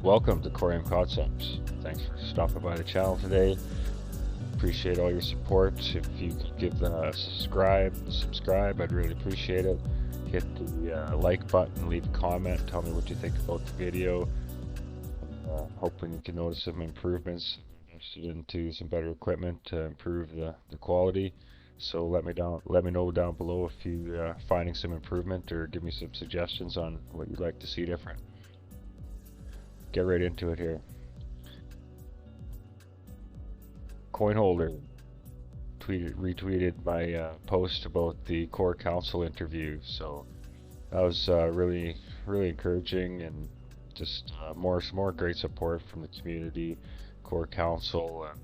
Welcome to Coreum Concepts. Thanks for stopping by the channel today. Appreciate all your support. If you could give the subscribe, I'd really appreciate it. Hit the like button, leave a comment, tell me what you think about the video. Hoping you can notice some improvements. I'm interested into some better equipment to improve the quality. So let me know down below if you finding some improvement, or give me some suggestions on what you'd like to see different. Get right into it here. Coinholder retweeted my post about the core council interview, so that was really encouraging, and just some more great support from the community, core council, and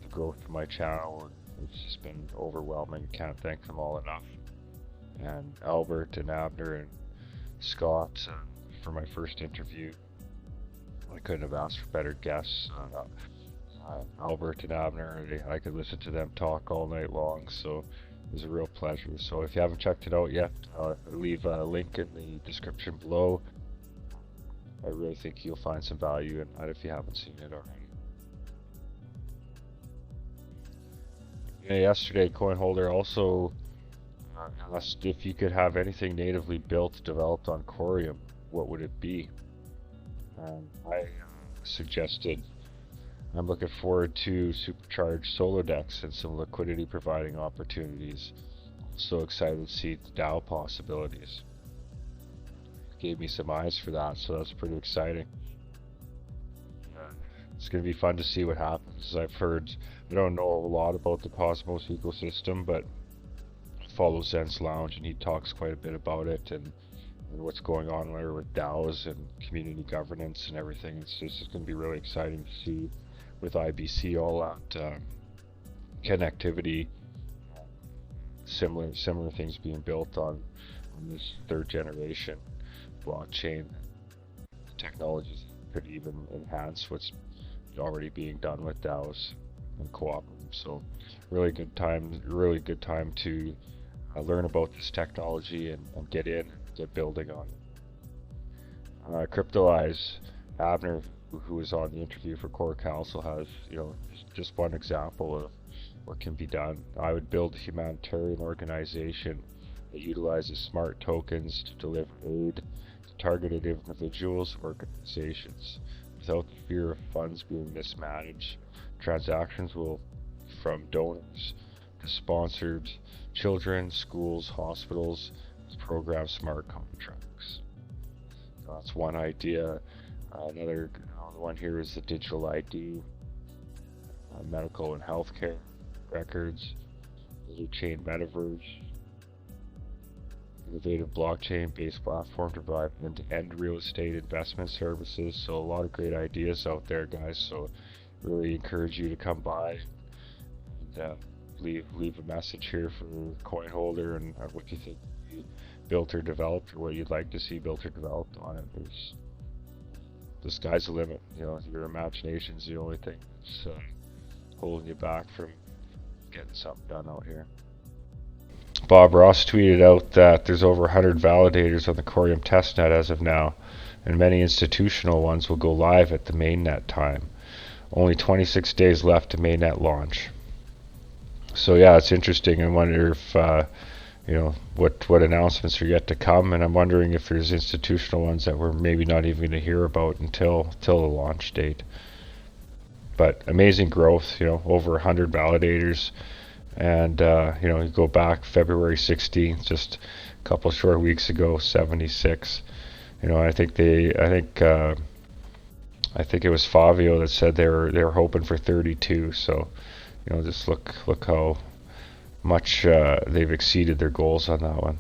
the growth of my channel. It's just been overwhelming. Can't thank them all enough. And Albert and Abner and Scott for my first interview. I couldn't have asked for better guests. Albert and Abner, I could listen to them talk all night long, so it was a real pleasure. So if you haven't checked it out yet, I'll leave a link in the description below. I really think you'll find some value in that if you haven't seen it already. Yesterday, Coinholder also asked if you could have anything natively built, developed on Coreum, what would it be? I suggested I'm looking forward to supercharged solo decks and some liquidity providing opportunities. So excited to see the DAO possibilities. Gave me some eyes for that, so that's pretty exciting. It's going to be fun to see what happens. I don't know a lot about the Cosmos ecosystem, but I follow Zen's Lounge, and he talks quite a bit about it, and what's going on there with DAOs and community governance and everything. It's going to be really exciting to see with IBC all that connectivity, similar things being built on this third generation blockchain. Technologies could even enhance what's already being done with DAOs and cooperatives. So really good time to learn about this technology and get building on it. Crypto Eyes, Abner, who was on the interview for Core Council, has just one example of what can be done. I would build a humanitarian organization that utilizes smart tokens to deliver aid to targeted individuals or organizations without the fear of funds being mismanaged. Transactions will from donors to sponsored children, schools, hospitals, program smart contracts. That's one idea. Another one here is the digital ID, medical and healthcare records, chain metaverse, innovative blockchain-based platform to provide end-to-end real estate investment services. So a lot of great ideas out there, guys. So really encourage you to come by and leave a message here for Coinholder and what you think built or developed, or what you'd like to see built or developed on it. The sky's the limit. Your imagination's the only thing that's holding you back from getting something done out here. Bob Ross tweeted out that there's over 100 validators on the Coreum testnet as of now, and many institutional ones will go live at the mainnet time. Only 26 days left to mainnet launch. So yeah, it's interesting. I wonder if what announcements are yet to come, and I'm wondering if there's institutional ones that we're maybe not even going to hear about until the launch date. But amazing growth, over 100 validators, and you go back February 16th, just a couple short weeks ago, 76. I think it was Favio that said they were hoping for 32. So just look how much they've exceeded their goals on that one.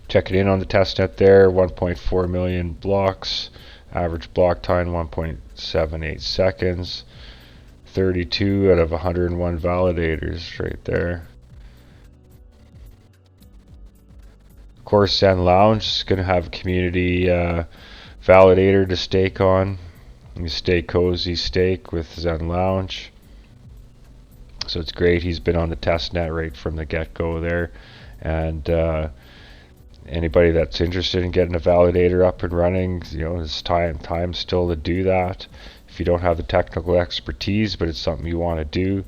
Checking in on the testnet there, 1.4 million blocks, average block time 1.78 seconds, 32 out of 101 validators right there. Of course, Zen Lounge is going to have a community validator to stake on. You stay cozy stake with Zen Lounge. So it's great. He's been on the testnet right from the get-go there, and anybody that's interested in getting a validator up and running, there's time still to do that. If you don't have the technical expertise, but it's something you want to do,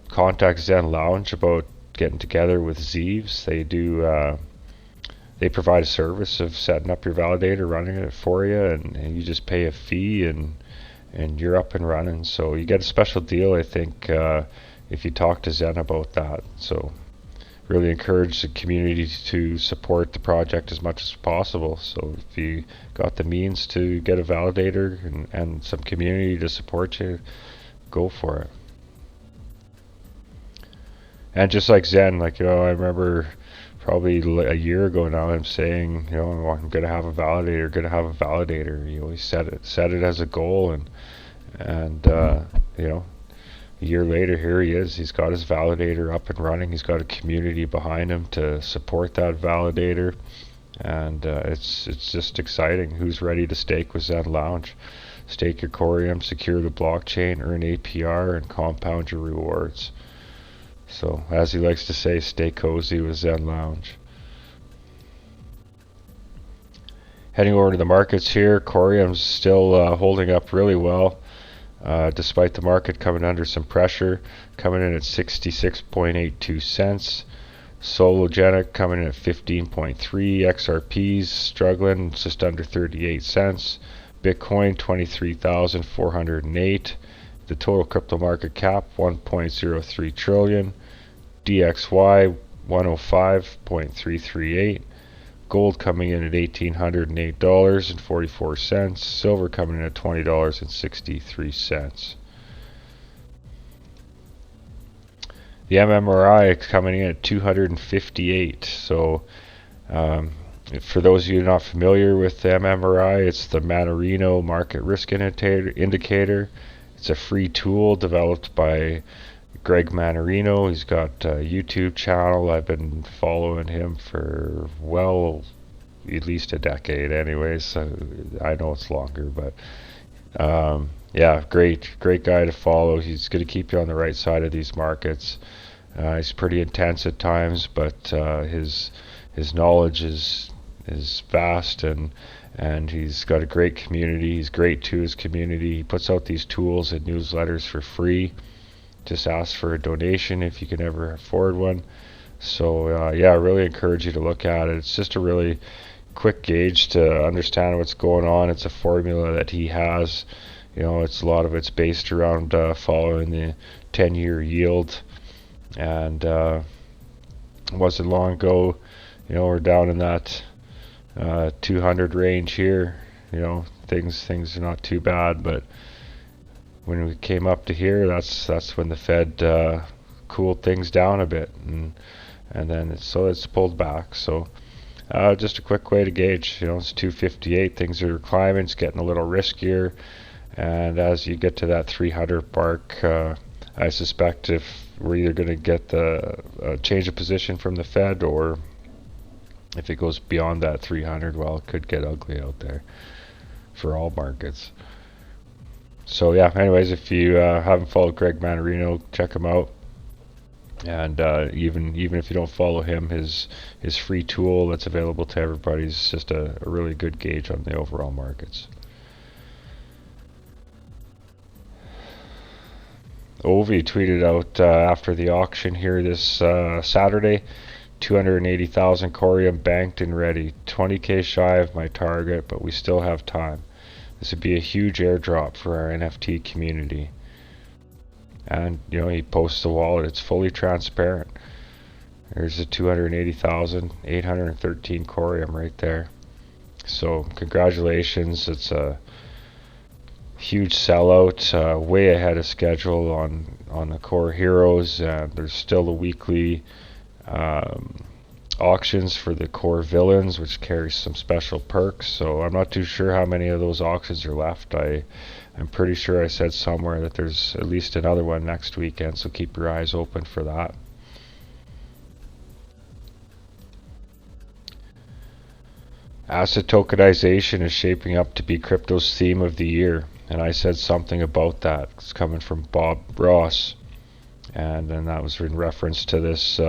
contact Zen Lounge about getting together with Zeeves. They provide a service of setting up your validator, running it for you, and you just pay a fee and you're up and running. So you get a special deal, I think, if you talk to Zen about that. So really encourage the community to support the project as much as possible. So if you got the means to get a validator and some community to support you, go for it. And just like Zen, I remember probably a year ago now, I'm saying, I'm gonna have a validator. You always set it as a goal, and a year later, here he is. He's got his validator up and running. He's got a community behind him to support that validator, and it's just exciting. Who's ready to stake with Zen Lounge? Stake your Coreum, secure the blockchain, earn APR, and compound your rewards. So, as he likes to say, stay cozy with Zen Lounge. Heading over to the markets here, Coreum's still holding up really well. Despite the market coming under some pressure, coming in at 66.82 cents. Sologenic coming in at 15.3. XRP's struggling, just under 38 cents. Bitcoin 23,408. The total crypto market cap 1.03 trillion. DXY 105.338. Gold coming in at $1,808.44. Silver coming in at $20.63. The MMRI coming in at 258. So, for those of you not familiar with the MMRI, it's the Mannarino Market Risk Indicator. It's a free tool developed by Greg Mannarino. He's got a YouTube channel. I've been following him for, at least a decade anyways. So I know it's longer, but yeah, great guy to follow. He's going to keep you on the right side of these markets. He's pretty intense at times, but his knowledge is vast, and he's got a great community. He's great to his community. He puts out these tools and newsletters for free. Just ask for a donation if you can ever afford one. So yeah, I really encourage you to look at it. It's just a really quick gauge to understand what's going on. It's a formula that he has. It's a lot of it's based around following the 10-year yield, and it wasn't long ago. We're down in that 200 range here. Things are not too bad, but when we came up to here, that's when the Fed cooled things down a bit, and then it's pulled back. So just a quick way to gauge. It's 258. Things are climbing. It's getting a little riskier, and as you get to that 300 mark, I suspect if we're either going to get the change of position from the Fed, or if it goes beyond that 300, well, it could get ugly out there for all markets. So yeah, anyways, if you haven't followed Greg Mannarino, check him out. And even if you don't follow him, his free tool that's available to everybody is just a really good gauge on the overall markets. Ovi tweeted out after the auction here this Saturday, 280,000 Coreum banked and ready, 20k shy of my target, but we still have time. This would be a huge airdrop for our NFT community. And he posts the wallet. It's fully transparent. There's the 280,813 Coreum right there. So congratulations. It's a huge sellout, way ahead of schedule on the core heroes. There's still the weekly auctions for the core villains, which carries some special perks. So I'm not too sure how many of those auctions are left. I'm pretty sure I said somewhere that there's at least another one next weekend, so keep your eyes open for that. Asset tokenization is shaping up to be crypto's theme of the year, and I said something about that. It's coming from Bob Ross, and then that was in reference to this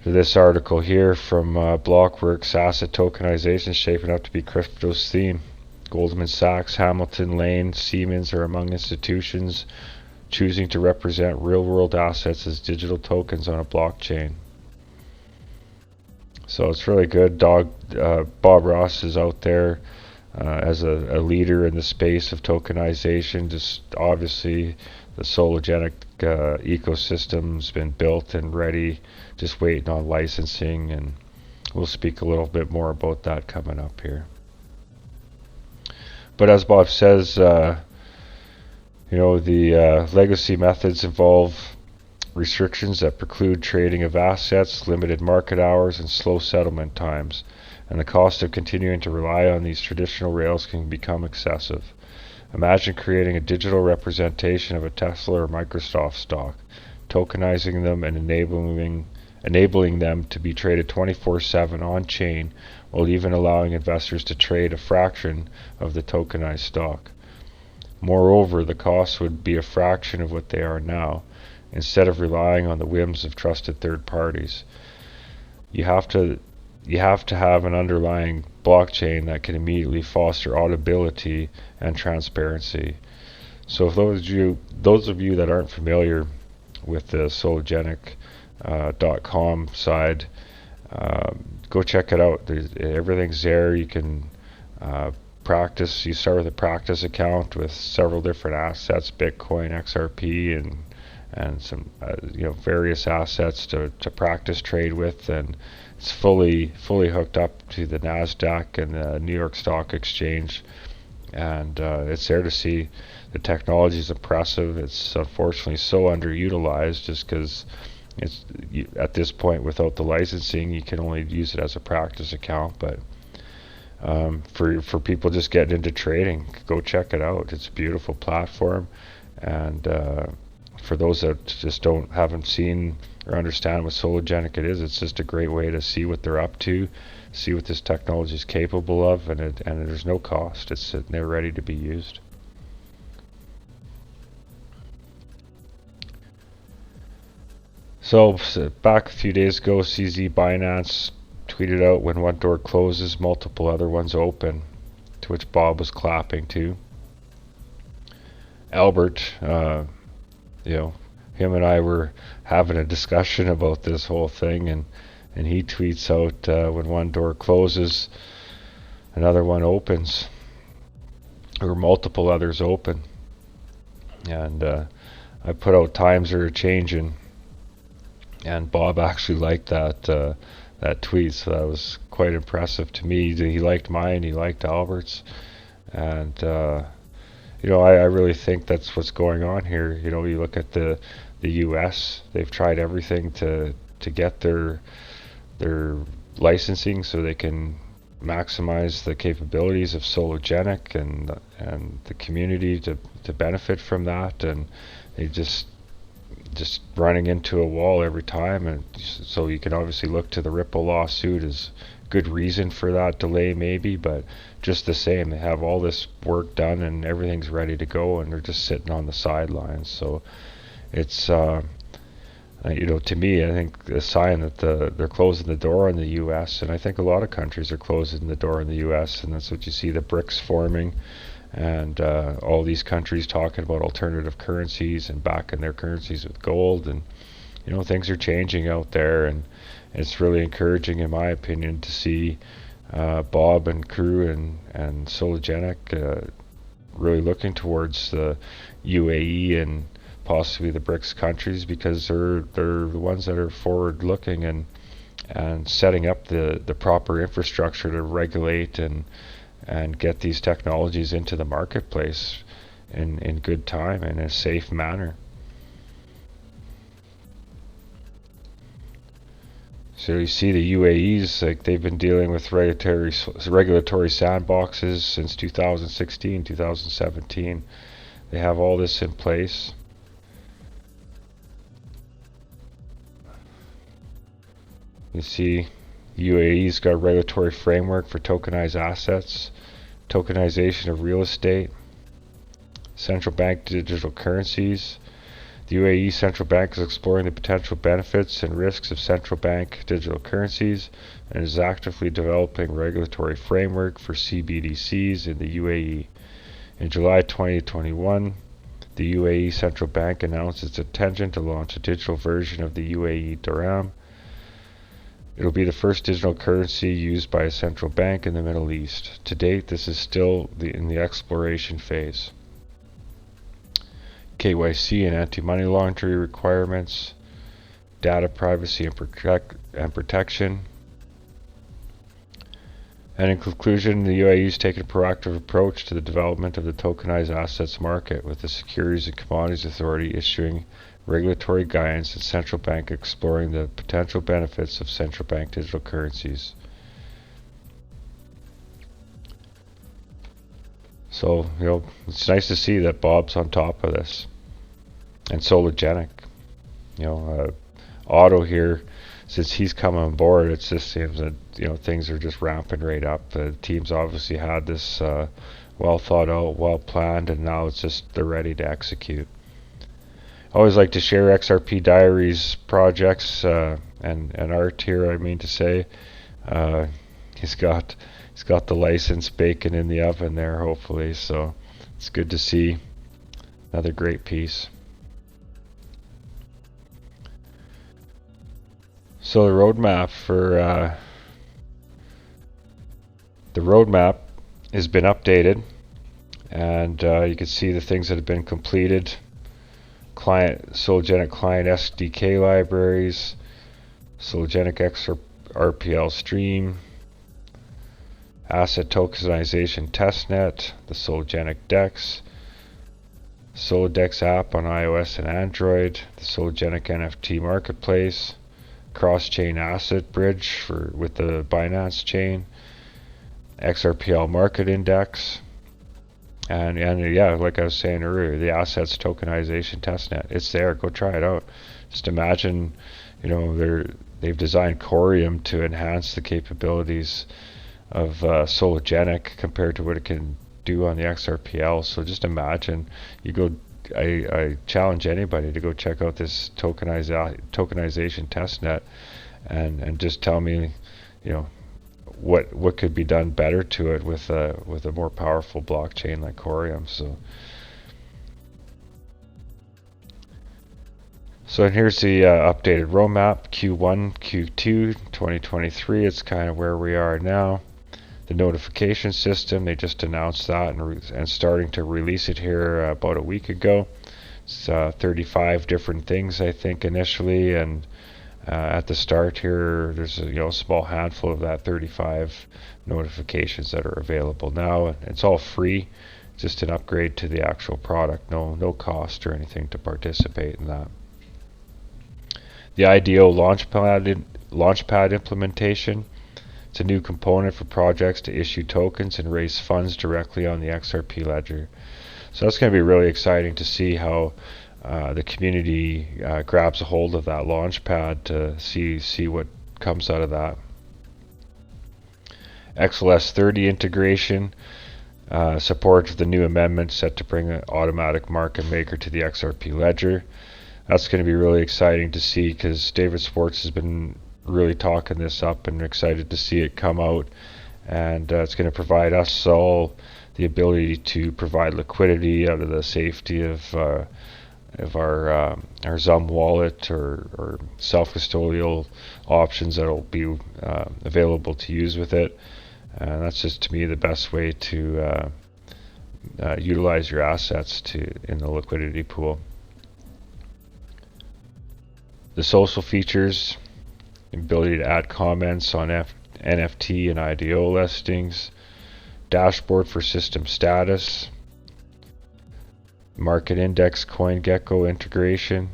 to this article here from Blockworks. Asset tokenization is shaping up to be crypto's theme. Goldman Sachs, Hamilton Lane, Siemens are among institutions choosing to represent real-world assets as digital tokens on a blockchain. So it's really good. Bob Ross is out there as a leader in the space of tokenization. Just obviously the Sologenic ecosystem's been built and ready, just waiting on licensing, and we'll speak a little bit more about that coming up here. But as Bob says, the legacy methods involve restrictions that preclude trading of assets, limited market hours, and slow settlement times, and the cost of continuing to rely on these traditional rails can become excessive. Imagine creating a digital representation of a Tesla or Microsoft stock, tokenizing them and enabling them to be traded 24/7 on-chain, while even allowing investors to trade a fraction of the tokenized stock. Moreover, the costs would be a fraction of what they are now, instead of relying on the whims of trusted third parties. You have to have an underlying blockchain that can immediately foster auditability and transparency. So if those of you that aren't familiar with the Sologenic.com side, go check it out. Everything's there. You can practice. You start with a practice account with several different assets, Bitcoin, XRP, and some various assets to practice trade with, and it's fully hooked up to the NASDAQ and the New York Stock Exchange, and it's there to see. The technology is impressive. It's unfortunately so underutilized just because at this point, without the licensing, you can only use it as a practice account. But for people just getting into trading, go check it out. It's a beautiful platform, and for those that just haven't seen or understand what Sologenic it is, it's just a great way to see what they're up to, see what this technology is capable of, and there's no cost. It's sitting there ready to be used. So back a few days ago, CZ Binance tweeted out, "When one door closes, multiple other ones open," to which Bob was clapping too. Albert, him and I were having a discussion about this whole thing, and he tweets out, "When one door closes, another one opens, or multiple others open." And I put out, "Times are changing," and Bob actually liked that tweet, so that was quite impressive to me. He liked mine, he liked Albert's, and I really think that's what's going on here. You look at the U.S., they've tried everything to get their licensing so they can maximize the capabilities of Sologenic and the community to benefit from that, and they just running into a wall every time. And so you can obviously look to the Ripple lawsuit as good reason for that delay maybe, but just the same, they have all this work done and everything's ready to go, and they're just sitting on the sidelines. So it's to me, I think a sign that they're closing the door on the U.S., and I think a lot of countries are closing the door in the U.S., and that's what you see, the BRICS forming, and all these countries talking about alternative currencies and backing their currencies with gold, and things are changing out there, and it's really encouraging, in my opinion, to see Bob and crew and Sologenic really looking towards the UAE and possibly the BRICS countries, because they're the ones that are forward looking and setting up the proper infrastructure to regulate and get these technologies into the marketplace in good time and in a safe manner. So you see the UAE's, like, they've been dealing with regulatory sandboxes since 2016, 2017. They have all this in place. You see UAE's got a regulatory framework for tokenized assets, tokenization of real estate, central bank digital currencies. The UAE Central Bank is exploring the potential benefits and risks of central bank digital currencies and is actively developing regulatory framework for CBDCs in the UAE. In July 2021, the UAE Central Bank announced its intention to launch a digital version of the UAE dirham. It will be the first digital currency used by a central bank in the Middle East. To date, this is still in the exploration phase. KYC and anti-money laundering requirements, data privacy and protection. And in conclusion, the UAE is taking a proactive approach to the development of the tokenized assets market, with the Securities and Commodities Authority issuing regulatory guidance and central bank exploring the potential benefits of central bank digital currencies. So, it's nice to see that Bob's on top of this. And Sologenic. Otto here, since he's come on board, it just seems that things are just ramping right up. The team's obviously had this well thought out, well planned, and now it's just they're ready to execute. I always like to share XRP Diaries projects and art here. I mean to say, he's got the license baking in the oven there, hopefully. So it's good to see another great piece. So the roadmap has been updated, and you can see the things that have been completed. Sologenic client SDK libraries, Sologenic XRPL stream, asset tokenization testnet, the Sologenic DEX, Solodex app on iOS and Android, the Sologenic NFT marketplace, cross-chain asset bridge with the Binance chain, XRPL market index, and yeah, like I was saying earlier, the assets tokenization testnet. It's there. Go try it out. Just imagine, they've designed Coreum to enhance the capabilities of Sologenic compared to what it can do on the XRPL. So just imagine I challenge anybody to go check out this tokenization testnet and just tell me, what could be done better to it with a more powerful blockchain like Coreum. So here's the updated roadmap, Q1, Q2, 2023. It's kind of where we are now. The notification system, they just announced that and starting to release it here about a week ago. It's 35 different things, I think, initially, and at the start here, there's a small handful of that 35 notifications that are available now. It's all free, just an upgrade to the actual product. No cost or anything to participate in that. The IDO Launchpad implementation. It's a new component for projects to issue tokens and raise funds directly on the XRP ledger. So that's going to be really exciting to see how the community grabs a hold of that Launchpad to see what comes out of that. XLS 30 integration. Support of the new amendment set to bring an automatic market maker to the XRP ledger. That's going to be really exciting to see because David Sports has been really talking this up and excited to see it come out, and it's going to provide us all the ability to provide liquidity out of the safety of our Zum wallet or self-custodial options that will be available to use with it. And that's just, to me, the best way to utilize your assets in the liquidity pool. The social features, ability to add comments on NFT and IDO listings, dashboard for system status, market index CoinGecko integration.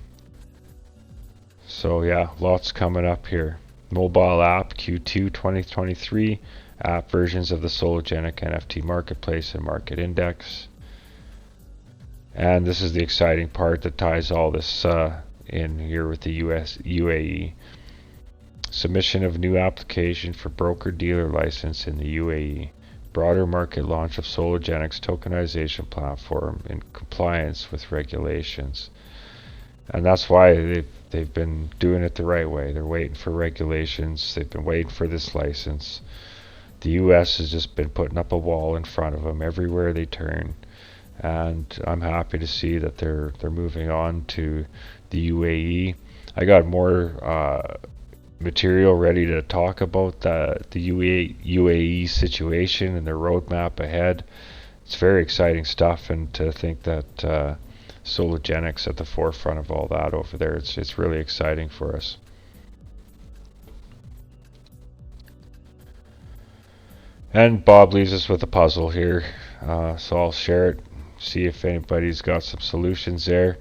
So yeah, lots coming up here. Mobile app Q2 2023, app versions of the Sologenic NFT marketplace and market index. And this is the exciting part that ties all this in here with the UAE. Submission of new application for broker-dealer license in the UAE. Broader market launch of Sologenic's tokenization platform in compliance with regulations. And that's why they've been doing it the right way. They're waiting for regulations. They've been waiting for this license. The U.S. has just been putting up a wall in front of them everywhere they turn, and I'm happy to see that they're moving on to the UAE. I got more material ready to talk about the UAE situation and their roadmap ahead. It's very exciting stuff, and to think that Sologenics at the forefront of all that over there, it's really exciting for us. And Bob leaves us with a puzzle here, so I'll share it, see if anybody's got some solutions there.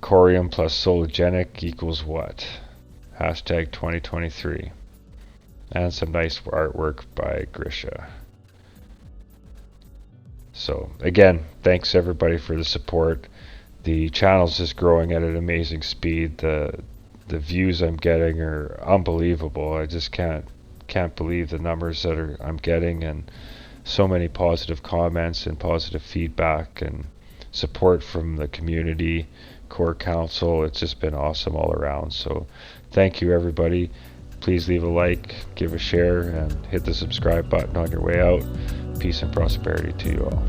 Coreum plus Sologenic equals what? Hashtag 2023. And some nice artwork by Grisha. So again, thanks everybody for the support. The channel's just growing at an amazing speed. The views I'm getting are unbelievable. I just can't believe the numbers that I'm getting, and so many positive comments and positive feedback and support from the community, core council. It's just been awesome all around. So thank you everybody. Please leave a like, give a share, and hit the subscribe button on your way out. Peace and prosperity to you all.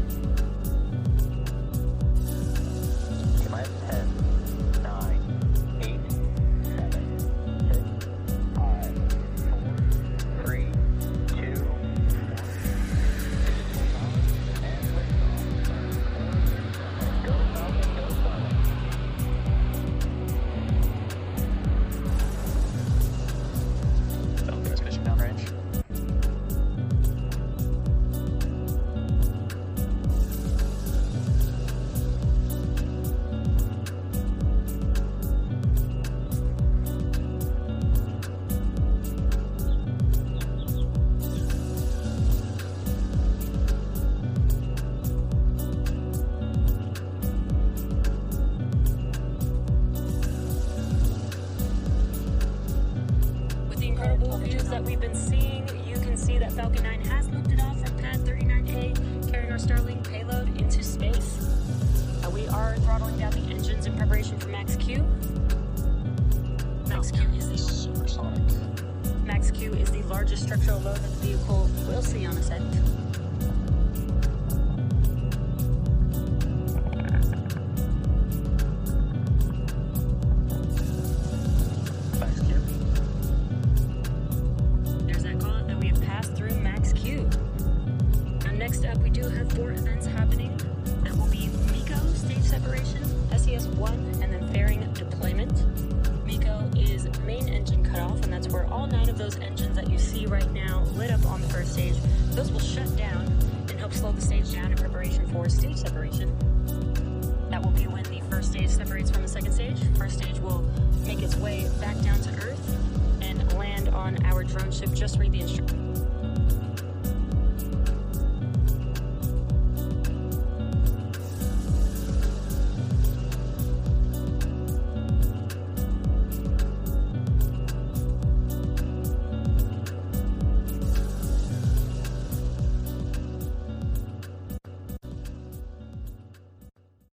Views that we've been seeing, you can see that Falcon 9 has lifted off from pad 39A, carrying our Starlink payload into space. We are throttling down the engines in preparation for Max Q. Max Q is the supersonic. Max Q is the largest structural load that the vehicle will see on ascent. Next up, we do have 4 events happening. That will be MECO, stage separation, SES-1, and then fairing deployment. MECO is main engine cutoff, and that's where all 9 of those engines that you see right now lit up on the first stage, those will shut down and help slow the stage down in preparation for stage separation. That will be when the first stage separates from the second stage. First stage will make its way back down to Earth and land on our drone ship. Just read the instructions.